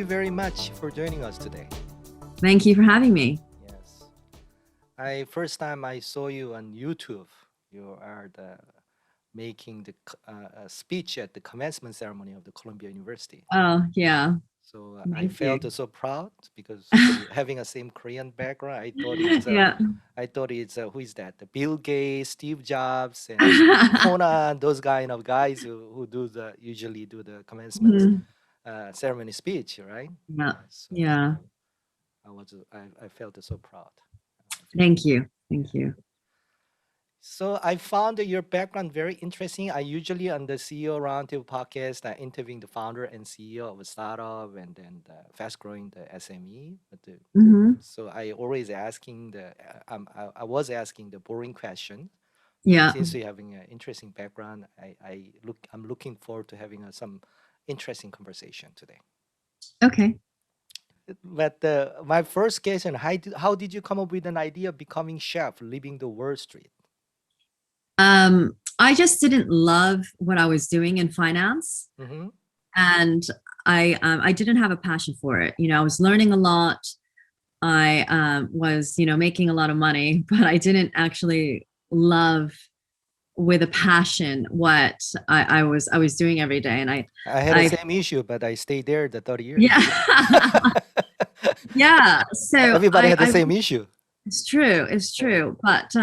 you very much for joining us today. Thank you for having me. Yes. I first time I saw you on YouTube. You are the making the speech at the commencement ceremony of the Columbia University. Oh, yeah. So I Thank you. felt so proud because having a same Korean background, Yeah. I thought it's who is that? The Bill Gates, Steve Jobs, and Conan, those kind of guys who do the usually do the commencement Mhm. ceremony speech, right? Yeah. So Yeah. I felt so proud of you. Thank you. Yeah. Thank you. So I found your background very interesting. I usually on the CEO Roundtable podcast, I interviewing the founder and CEO of a startup and then the fast growing the SME. Hmm. So I always asking I was asking the boring question. Yeah. Since you're having an interesting background, I'm looking forward to having some interesting conversation today. Okay. But my first question, how did you come up with an idea of becoming chef, leaving the Wall Street? I just didn't love what I was doing in finance, Mm-hmm. and I didn't have a passion for it. I was learning a lot. I was, making a lot of money, but I didn't actually love with a passion what I was doing every day. And I had the I same issue, but I stayed there the 30 years. yeah. Yeah. So Everybody had the same issue. it's true. It's true. But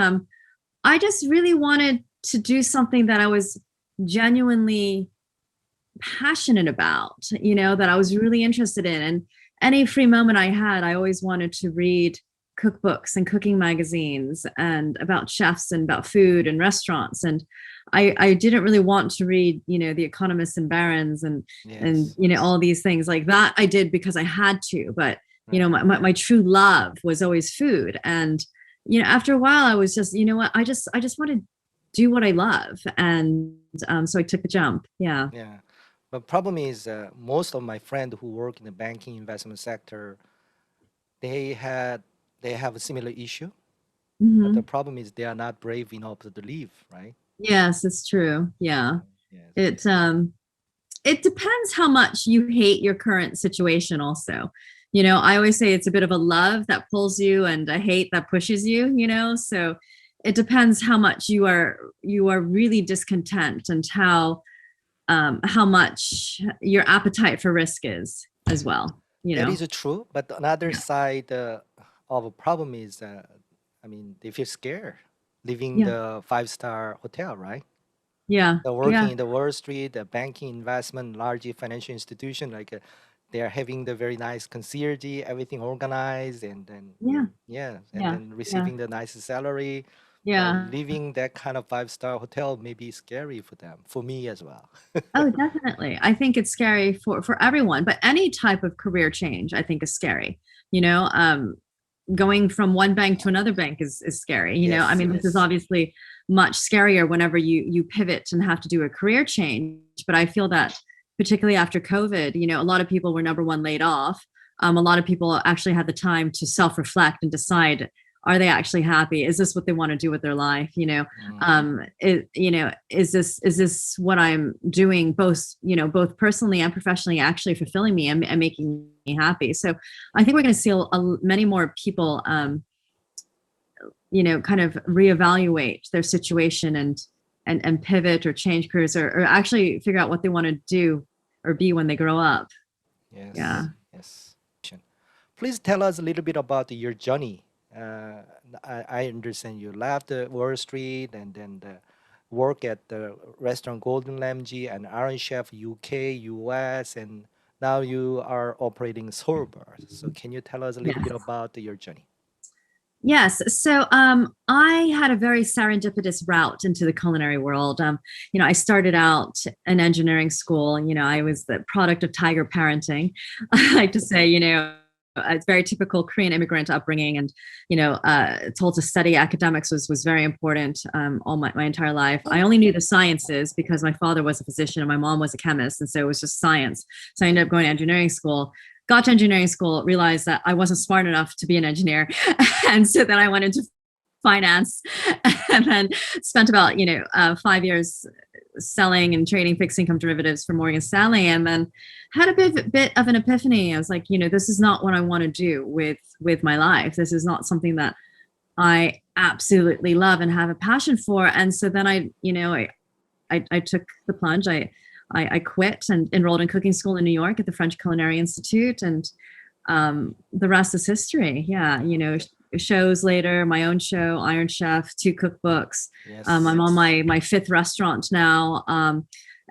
I just really wanted to do something that I was genuinely passionate about, that I was really interested in. And any free moment I had, I always wanted to read cookbooks and cooking magazines and about chefs and about food and restaurants. And I didn't really want to read, The Economist and Barron's and Yes. all these things like that. I did because I had to, but Right. my true love was always food. And after a while I was just, what, I just want to do what I love. And so I took the jump. Yeah. Yeah. But problem is, most of my friends who work in the banking investment sector, they had they have a similar issue. But the Hmm. problem is they are not brave enough to leave, right? Yes, it's true. Yeah. Yes. It depends how much you hate your current situation also. I always say it's a bit of a love that pulls you and a hate that pushes you, so it depends how much you are really discontent and how much your appetite for risk is as well, That is true, but another Yeah. side of a problem is, I mean, they feel scared leaving Yeah. the five-star hotel, right? Yeah. They're working Yeah. in the Wall Street, the banking, investment, large financial institution, like they are having the very nice concierge, everything organized, and then Yeah. yeah, and Yeah. then Yeah. receiving the nice salary. But Yeah. leaving that kind of five-star hotel may be scary for them, for me as well. Oh, definitely. I think it's scary for everyone, but any type of career change, I think, is scary. You know, um, Going from one bank to another bank is scary. I Yes, mean, this is yes. obviously much scarier whenever you pivot and have to do a career change. But I feel that particularly after COVID, a lot of people were number one laid off. A lot of people actually had the time to self-reflect and decide, are they actually happy? Is this what they want to do with their life? Mm, Is this what I'm doing, both personally and professionally, actually fulfilling me and making me happy? So I think we're going to see many more people, kind of reevaluate their situation and pivot or change careers or actually figure out what they want to do or be when they grow up. Yeah. yes, yes. Please tell us a little bit about your journey. I understand you left Wall Street and then work at the restaurant Golden Lamji and Iron Chef UK, US, and now you are operating Soul Bar. So can you tell us a little Yes. bit about your journey? Yes. So I had a very serendipitous route into the culinary world. I started out in engineering school. I was the product of tiger parenting. I like to say, a very typical Korean immigrant upbringing, and told to study academics was very important all my entire life. I only knew the sciences because my father was a physician and my mom was a chemist, and so it was just science. So I ended up going to engineering school. Got to engineering school, realized that I wasn't smart enough to be an engineer, and so then I went into finance, and then spent about 5 years selling and trading fixed income derivatives for Morgan Stanley, and then had a bit of an epiphany. I was like, this is not what I want to do with my life. This is not something that I absolutely love and have a passion for. And so then I took the plunge. I quit and enrolled in cooking school in New York at the French Culinary Institute, and the rest is history. Yeah, shows later, my own show, Iron Chef, 2 cookbooks. Yes. I'm on my 5th restaurant now,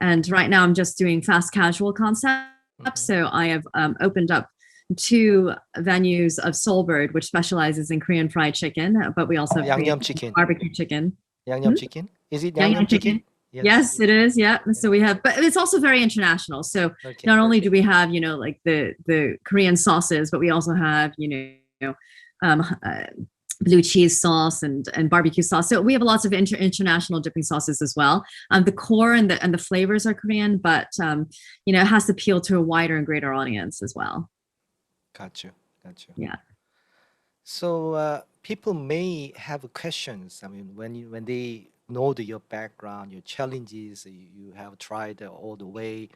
and right now I'm just doing fast casual concepts. So I have opened up 2 venues of Soulbird, which specializes in Korean fried chicken, but we also have Yangnyeom chicken. barbecue chicken. Yangnyeom chicken? Is it Yangnyeom Yangnyeom chicken? chicken? Yes, it is. Yeah. So we have, but it's also very international. So not only do we have, like the Korean sauces, but we also have, blue cheese sauce and barbecue sauce. So we have lots of international dipping sauces as well. The core and the flavors are Korean, but it has to appeal to a wider and greater audience as well. Got you. Yeah. So people may have questions. I mean, when they know your background, your challenges, you have tried all the way.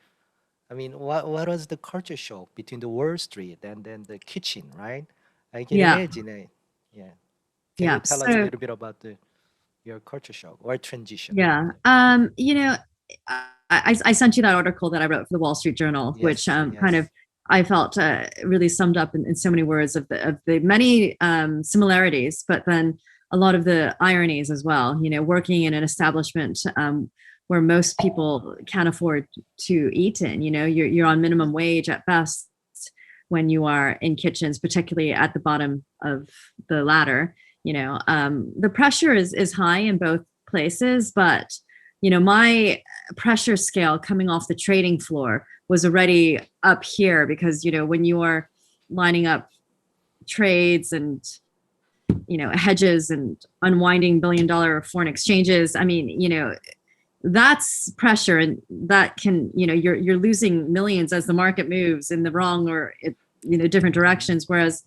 I mean, what was the culture shock between the Wall Street and then the kitchen, right? I can imagine it. Yeah. Can you tell us a little bit about your culture shock or transition? Yeah. I sent you that article that I wrote for the Wall Street Journal, which kind of I felt really summed up in so many words of the many similarities, but then a lot of the ironies as well. Working in an establishment where most people can't afford to eat in. You're on minimum wage at best when you are in kitchens, particularly at the bottom of the ladder. The pressure is high in both places, but my pressure scale coming off the trading floor was already up here because when you are lining up trades and hedges and unwinding billion-dollar foreign exchanges, I mean, that's pressure, and that can, you're losing millions as the market moves in the wrong or different directions. Whereas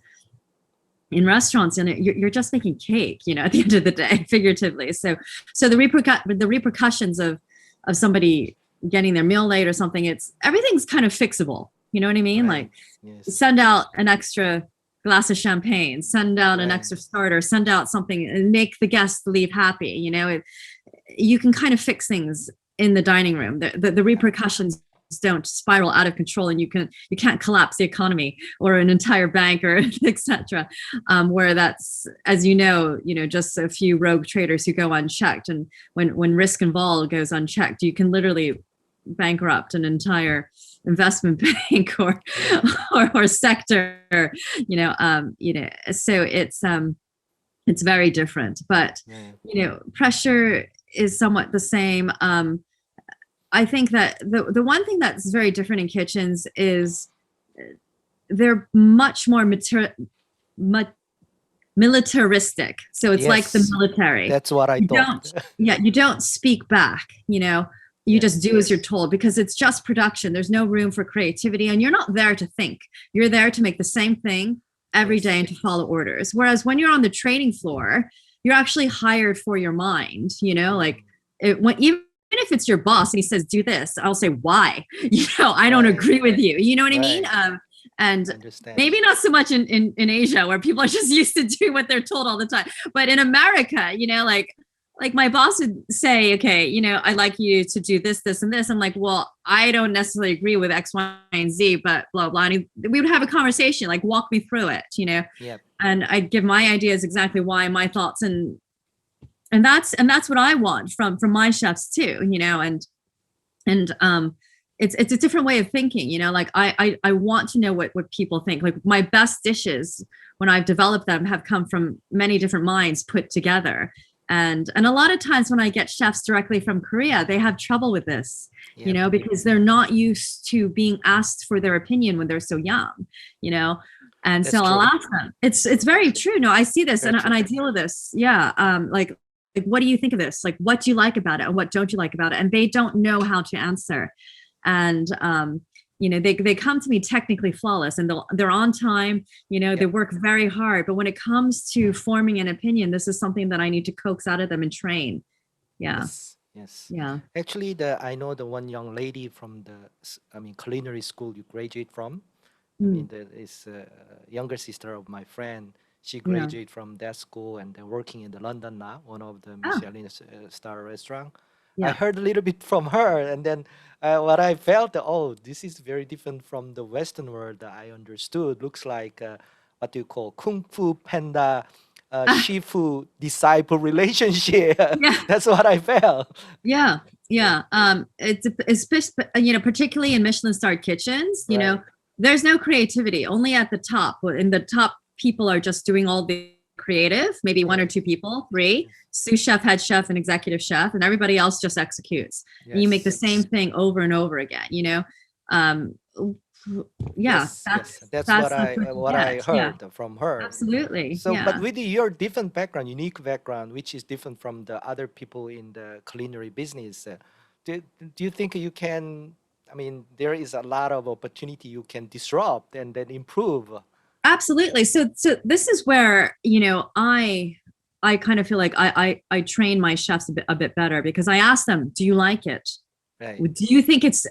in restaurants, you're just making cake, at the end of the day, figuratively. So the repercussions of somebody getting their meal late or something, everything's kind of fixable. You know what I mean? Right. Like send out an extra glass of champagne, send out an extra starter, send out something and make the guests leave happy. You can kind of fix things in the dining room. The repercussions don't spiral out of control, and you can't collapse the economy or an entire bank or etc. Where that's, as just a few rogue traders who go unchecked, and when risk involved goes unchecked, you can literally bankrupt an entire investment bank or sector. So it's very different, but pressure is somewhat the same. I think that the one thing that's very different in kitchens is they're much more militaristic. So it's like the military. That's what I thought. You don't speak back, you just do as you're told, because it's just production. There's no room for creativity, and you're not there to think. You're there to make the same thing every day and to follow orders. Whereas when you're on the trading floor, you're actually hired for your mind, even if it's your boss and he says, do this, I'll say, why? I don't agree with you. You know what I mean? And maybe not so much in Asia, where people are just used to do what they're told all the time. But in America, like my boss would say, okay, I'd like you to do this, this, and this. I'm like, well, I don't necessarily agree with X, Y, and Z, but blah, blah. And we would have a conversation, like walk me through it, Yep. And I'd give my ideas, exactly why, my thoughts, and that's what I want from my chefs too, and it's a different way of thinking, like I want to know what people think. Like my best dishes, when I've developed them, have come from many different minds put together. And a lot of times when I get chefs directly from Korea, they have trouble with this, because they're not used to being asked for their opinion when they're so young, and so I'll ask them. It's very true. No, I see this and I deal with this. Yeah. Like, what do you think of this? Like, what do you like about it? And what don't you like about it? And they don't know how to answer. And, they come to me technically flawless, and they're on time, they work very hard. But when it comes to forming an opinion, this is something that I need to coax out of them and train. Yeah. Yes. Yeah. Actually, I know the one young lady from culinary school you graduate from. I Mm, mean, that is a younger sister of my friend. She yeah. graduated from that school and they're working in the London now, one of the Oh, Michelin star restaurant. I yeah. heard a little bit from her, and then what I felt, oh, this is very different from the Western world that I understood. Looks like what do you call Kung Fu Panda, Shifu disciple relationship. Yeah. That's what I felt. Yeah. Yeah, Yeah. It's particularly in Michelin starred kitchens, right. there's no creativity, only at the top. And the top people are just doing all the creative, maybe one or Yes, two people, three, yes, sous chef, head chef, and executive chef, and everybody else just executes. And you make the yes. same thing over and over again. Um, yeah, Yes, yes, that's that's that's that's what you what I get. Yeah, heard from her. absolutely. So, but Yeah. with your different background, unique background, which is different from the other people in the culinary business, do you think you can? I mean, there is a lot of opportunity you can disrupt and then improve. Absolutely. So this is where, I kind of feel like I train my chefs a bit better because I ask them, do you like it? Right, Do you think it's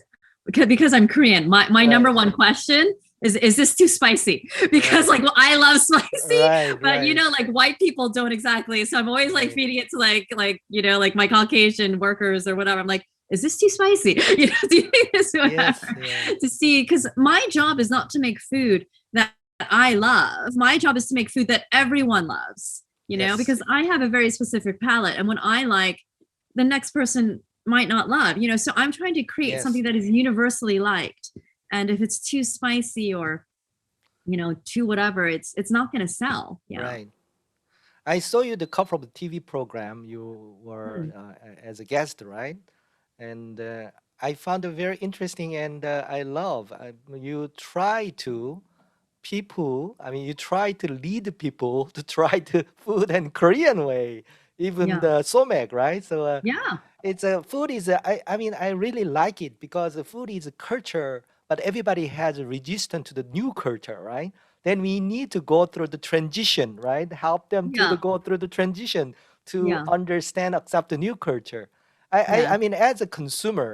because I'm Korean, my number right, one question is this too spicy? Because right, like I love spicy, right, but right, like white people don't exactly. So I'm always like right. feeding it to like my Caucasian workers or whatever. I'm like, is this too spicy? Do you think this Yes, whatever yeah, to see? Because my job is not to make food that I love. My job is to make food that everyone loves, yes, because I have a very specific palate. And when I like, the next person might not love, so I'm trying to create yes, something that is universally liked. And if it's too spicy or, too whatever, it's not going to sell. Yeah. right. I saw you the cover of the TV program. You were Mm. as a guest, right? And I found it very interesting, and I love you try to people. I mean, you try to lead people to try the food and Korean way, even Yeah. the somek, right? So Yeah. it's a food is a, I mean I really like it because the food is a culture, but everybody has a resistance to the new culture, right? Then we need to go through the transition, right? Help them to Yeah. go through the transition to Yeah. understand, accept the new culture. I Yeah. mean, as a consumer,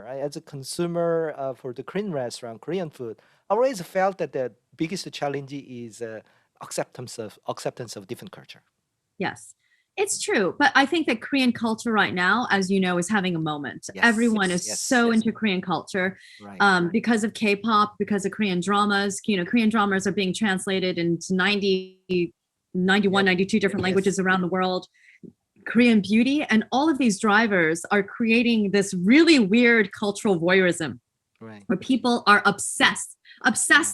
for the Korean restaurant, Korean food, I always felt that the biggest challenge is acceptance of different culture. Yes, it's true. But I think that Korean culture right now, as you know, is having a moment. Yes, Everyone is yes, so into Korean culture, right, because of K-pop, because of Korean dramas. Korean dramas are being translated into 90, 91, yep, 92 different languages yes, around the world. Korean beauty and all of these drivers are creating this really weird cultural voyeurism right, where people are obsessed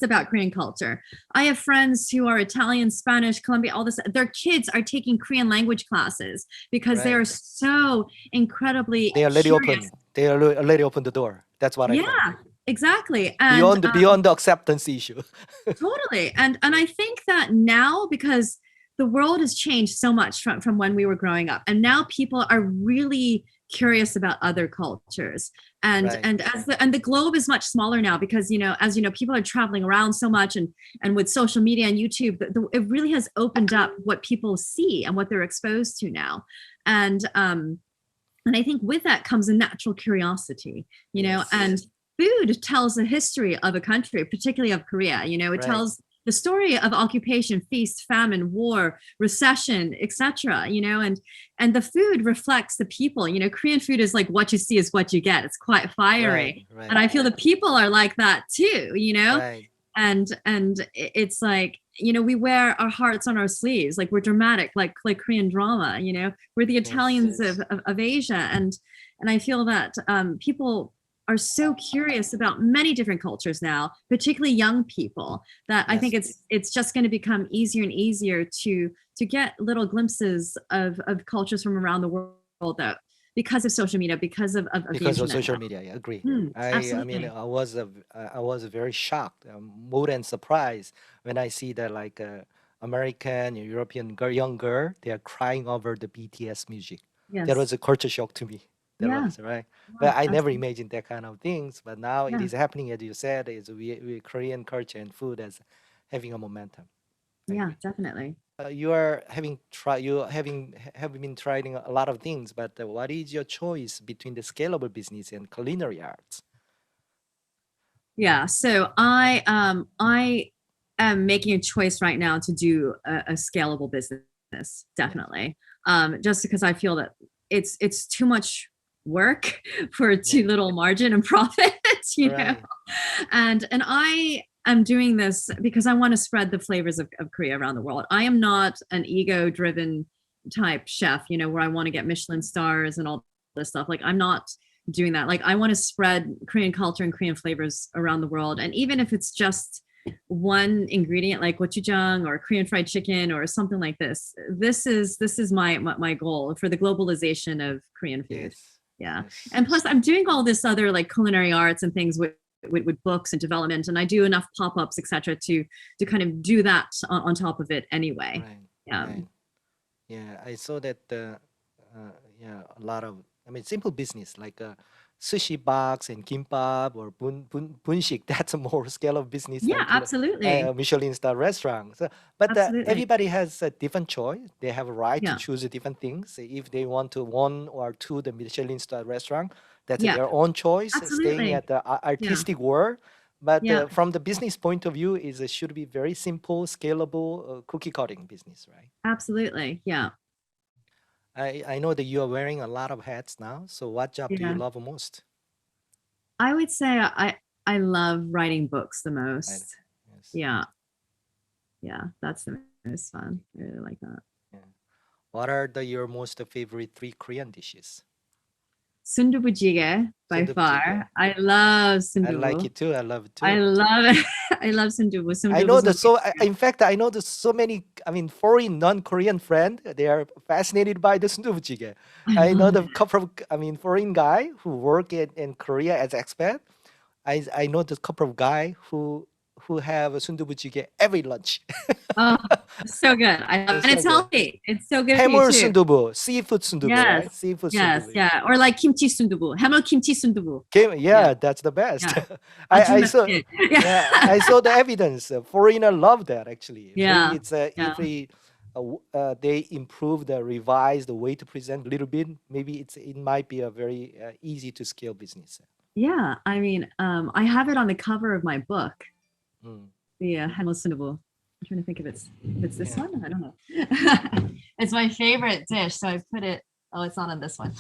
about Korean culture. I have friends who are Italian, Spanish, Colombian, all this. Their kids are taking Korean language classes because they right. are so incredibly They already curious. open. They already opened the door. That's what I felt. Yeah, exactly. And Beyond the acceptance issue. totally. And Yeah. I think that now, because the world has changed so much from when we were growing up, and now people are really curious about other cultures. and Right. and the globe is much smaller now because, as you know, people are traveling around so much, and with social media and YouTube, it really has opened up what people see and what they're exposed to now. And um and I think with that comes a natural curiosity, Yes. and food tells the history of a country, particularly of Korea. It Right. tells the story of occupation, feast, famine, war, recession, etc. And the food reflects the people. Korean food is like what you see is what you get. It's quite Right. fiery. And Right. I feel the people are like that too. Right. And it's like, we wear our hearts on our sleeves, like we're dramatic, like Korean drama. We're the Yes. Italians of Asia. And I feel that people are so curious about many different cultures now, particularly young people, that I think Yes. it's just going to become easier and easier to get little glimpses of cultures from around the world, that because of social media, because of the Because of internet social now. media, I agree. I mean, Absolutely. I was very shocked, more than surprised when I see that like American, European young girl, they are crying over the BTS music. That Yes. was a culture shock to me. That Yeah. was right. Yeah, But I never absolutely. imagined that kind of things. But now it Yeah. is happening, as you said, is we Korean culture and food as having a momentum. I Yeah, agree. definitely. you are having try you have been trying a lot of things, but what is your choice between the scalable business and culinary arts? Yeah. So I am making a choice right now to do a scalable business, Yeah, definitely. Just because I feel that it's too much work for yeah, too little margin and profit, you know. right. And I am doing this because I want to spread the flavors of Korea around the world. I am not an ego driven type chef, you know, where I want to get Michelin stars and all this stuff. Like I'm not doing that. Like I want to spread Korean culture and Korean flavors around the world. And even if it's just one ingredient like gochujang or Korean fried chicken or something like this is my goal for the globalization of Korean food. Yes, Yeah. yes. And plus I'm doing all this other like culinary arts and things with books and development, and I do enough pop-ups etc to kind of do that on top of it anyway. Right, Yeah. right. Yeah, I saw that. Yeah, a lot of. I mean, simple business like a sushi box and kimbap or bunshik. That's a more scale of business Yeah, than absolutely. Michelin star restaurant. So, but Absolutely. everybody has a different choice. They have a right to Yeah. choose different things. If they want to one or two the Michelin star restaurant, that's Yeah. their own choice. Staying Absolutely. at the Yeah. artistic world. But Yeah. from the business point of view, is it should be very simple, scalable cookie cutting business, right? Absolutely. Yeah. I know that you are wearing a lot of hats now. So what job do you Yeah. love most? I would say I love writing books the Right. most. Yes. Yeah. Yeah. That's the most fun. I really like that. Yeah. What are your most favorite three Korean dishes? Sundubu jjigae by Sundubu jjigae. far. I love I like sundubu. it too. I love it I too. love it. I love sundubu. I Sundubu know is the my so favorite. in fact I know the so many I mean foreign non-Korean friend they are fascinated by the sundubu jjigae. I I know love the it. couple of I mean foreign guy who work in Korea as expat. I know the couple of guy who have a sundubu jjigae every lunch. Oh, it's so good. I love, It's and so it's good. healthy. It's so good for you 해물 too. 순두부, seafood 순두부, Yes. right? Seafood Yes. 순두부. Yeah. Or like kimchi sundubu. Hamel kimchi sundubu. Yeah. Yeah, that's the best. Yeah. 아주 I saw, 맛있게. Yeah. yeah, I saw the evidence. Foreigner love that actually. Maybe Yeah. it's Yeah. if they improve the revise the way to present a little bit. Maybe it might be a very easy to scale business. Yeah. I mean, I have it on the cover of my book, Mm, the Hamel sundubu. I'm trying to think if it's this yeah. one. I don't know. It's my favorite dish, so I put it. Oh, it's not on this one.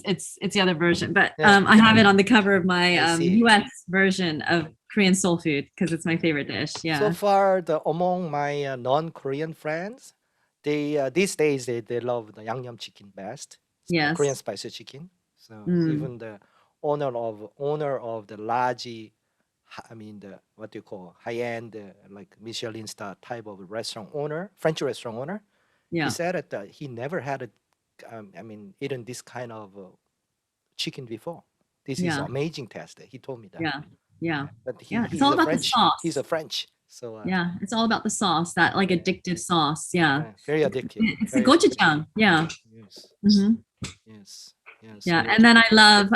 It's the other version, but Yeah, I have it on the cover of my I see. U.S. version of Korean soul food because it's my favorite dish. So Yeah. far, among my non-Korean friends, they these days they love the Yangnyeom chicken best, Korean Yes. spicy chicken. So Mm. even the owner of the large, I mean the what do you call high-end like Michelin star type of restaurant owner, French restaurant owner, he Yeah. said that he never had I mean eaten this kind of chicken before. This is Yeah. amazing test. He told me that. Yeah. Yeah. But Yeah. It's he's all a about the French. He's sauce. a French. So Yeah. It's all about the sauce, that like yeah, addictive sauce. Yeah. very addictive. It's the Very addictive. gochujang. Yeah. Yes. Hmm. Yes. Yes. Yeah. So And then I love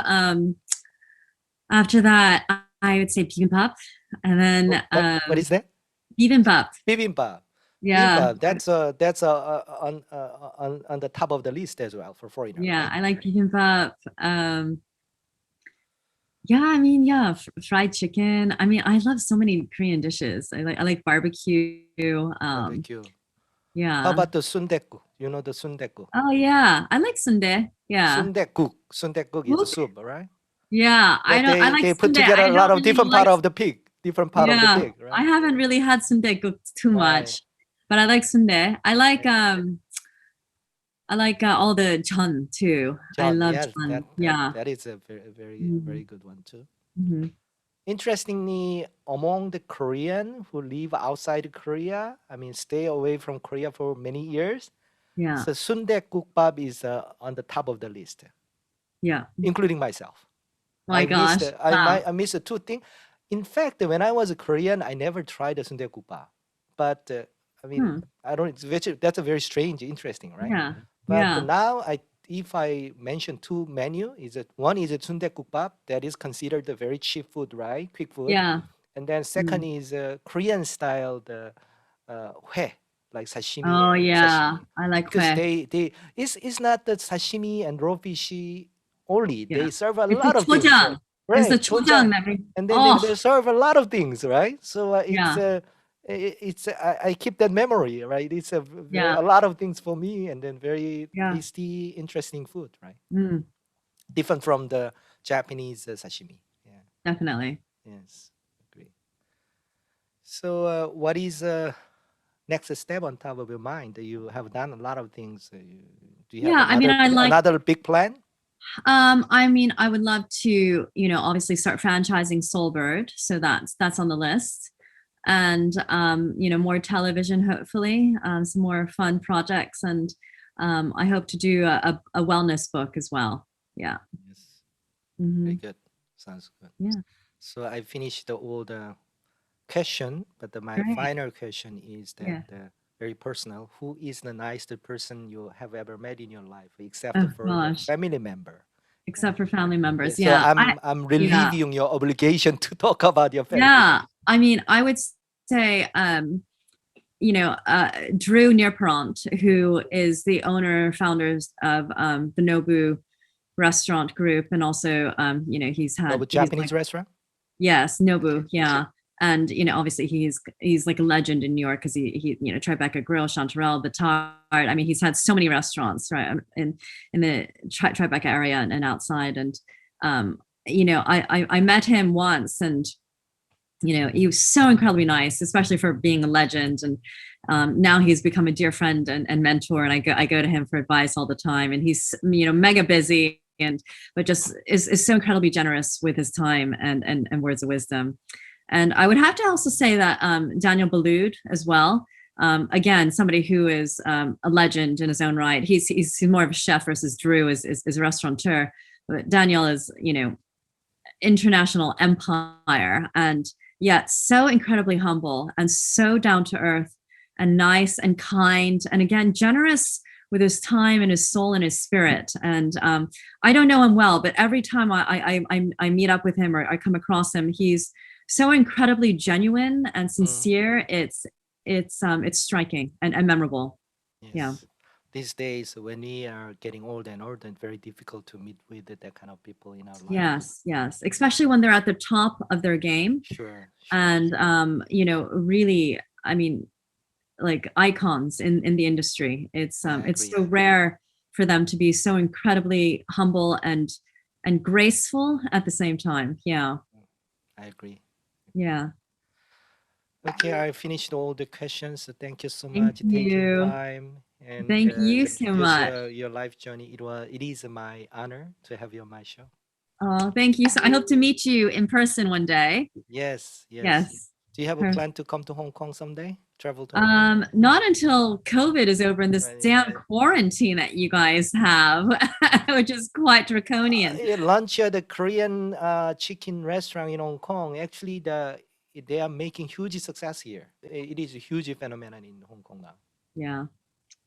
after that I would say bibimbap, and then what is that? bibimbap. Bibimbap. Yeah. Bibimbap. That's on the top of the list as well for foreigner, Yeah. right? I like bibimbap. Yeah, I mean, yeah, fried chicken. I mean, I love so many Korean dishes. I like barbecue. Barbecue. How Yeah. about the sundae-gu? You know the sundae-gu? Oh yeah, I like sundae. Yeah. Sundae-guk. Sundae-guk is a Look. soup, right? Yeah, I That know. I like they put sundae. together I a lot don't of really different like. part of the pig, different part of the Yeah, pig, I right? haven't really had sundae cooked too Right. much, but I like sundae. Right. I like all the chun too. I John, love yes, chun. Yeah. that is a very Hmm. very good one too. Hmm. Interestingly, among the Korean who live outside Korea, I mean, stay away from Korea for many years, Yeah. so sundae-gukbap is on the top of the list, Yeah. including myself. My gosh. Wow. I missed two things. In fact, when I was a Korean, I never tried the sundae-gukbap, but I mean, Hmm. I don't. That's a very strange, interesting, right? Yeah. But Yeah. now, if I mention two menu, one is a sundae-gukbap that is considered a very cheap food, right? Quick food. Yeah. And then second Mm. is Korean style the hue. like sashimi Oh and yeah, sashimi, I like because fish. it's not the sashimi and raw fishy only. Yeah, They serve a it's the lot of things, chojang. It's the right? chojang Chojang, that we. and then they Oh serve a lot of things, right? So yeah, I keep that memory, right? It's yeah, a lot of things for me, and then very yeah. tasty, interesting food, right? Mm, Different from the Japanese sashimi. Yeah. definitely. Yes. Agree. So, what is next step on top of your mind? You have done a lot of things. Do you have Yeah, I mean, I like. another big plan? I mean, I would love to, obviously start franchising Soulbird. So that's on the list. And more television, hopefully, some more fun projects. And I hope to do a wellness book as well. Yeah. Yes. Very Hmm. good. Sounds good. Yeah. So I finished all the question, but my Great. final question is that Yeah. very personal. Who is the nicest person you have ever met in your life, except Oh for the gosh. family member? Yeah. Except for family Yeah. members. So Yeah. I'm Yeah. relieving your obligation to talk about your family. Yeah. I mean, I would say, Drew Nearpront, who is the owner, founders of the Nobu restaurant group, and also, No, but he's Japanese like, restaurant. yes, Okay. Nobu, yeah. And obviously he's like a legend in New York because he Tribeca Grill, Chanterelle, Batard. I mean, he's had so many restaurants, right, in the Tribeca area and outside. And I met him once, and he was so incredibly nice, especially for being a legend. And now he's become a dear friend and mentor. And I go to him for advice all the time. And he's mega busy, but just is so incredibly generous with his time and words of wisdom. And I would have to also say that Daniel Boulud as well. Again, somebody who is a legend in his own right. He's more of a chef versus Drew is a restaurateur. But Daniel is international empire, and yet so incredibly humble and so down to earth and nice and kind, and again generous with his time and his soul and his spirit. And I don't know him well, but every time I meet up with him or I come across him, he's so incredibly genuine and Mm, sincere. It's striking and memorable. Yeah. yes. These days, when we are getting older and older, it's very difficult to meet with that kind of people in our life. Yes, yes, especially when they're at the top of their game. Sure, sure. And really, I mean, like icons in the industry. I It's agree. so rare for them to be so incredibly humble and graceful at the same time. Yeah. I agree. Yeah. Okay, I finished all the questions. So thank you so Thank much. Thank you, you. time, and Thank you so because much. your life journey, it is my honor to have you on my show. Oh, thank you. So I hope to meet you in person one day. Yes, yes. Yes. Do you have a Perfect. plan to come to Hong Kong someday? Travel to Hong Kong? Not until COVID is over and this Right, damn right. quarantine that you guys have, which is quite draconian. Lunch at the Korean chicken restaurant in Hong Kong. Actually, they are making huge success here. It is a huge phenomenon in Hong Kong now. Yeah.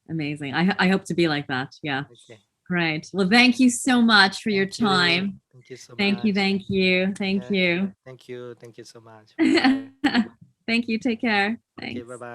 Amazing. I hope to be like that. Yeah. Okay. Great. Well, thank you so much for your Thank you. time. Thank you so Thank you. much. Thank you. Thank Yeah. you. Thank you. Thank you so much. Bye bye. Thank you. Take care. Okay, bye Thanks. bye.